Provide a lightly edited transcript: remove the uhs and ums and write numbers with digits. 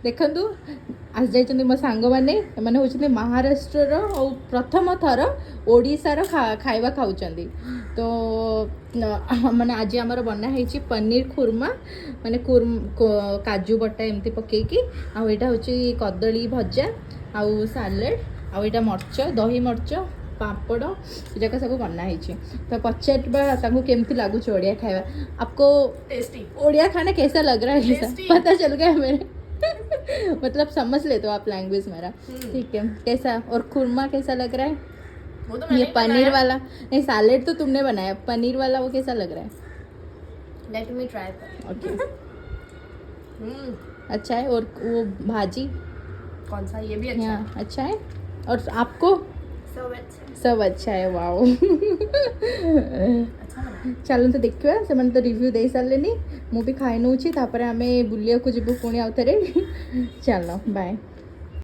देखु आज जाइछन्ति मो सांग माने माने होछन्ति महाराष्ट्र रो प्रथम थर ओडिसा रो खाइबा खाउछन्ति तो माने आज हमर बना हेछि पनीर खुरमा माने काजू बटा एमती पकेकी आ एटा होछि कदली भजा आ सालेड आ एटा मर्च दही मर्च पापड़ जगह सब बना है तो पचार केमती लगुच ओडिया खाଇବା आपको टेस्टी ओडिया खाना कैसा लग रहा है पता चल गया मेरे मतलब समझ ले तो आप लैंग्वेज मेरा ठीक है कैसा और खुरमा कैसा लग रहा है वो तो ये पनीर वाला नहीं सैलेड तो तुमने बनाया पनीर वाला वो कैसा लग रहा है लेट मी ट्राई ओके अच्छा है और वो भाजी कौन सा ये भी अच्छा है अच्छा है और आपको सब अच्छा है वाओ चलो तो देखिए से तो रिव्यू दे सारे मुझे खाई नौची आमे बुलिया को जीव पुणी आउ थे चलो बाय।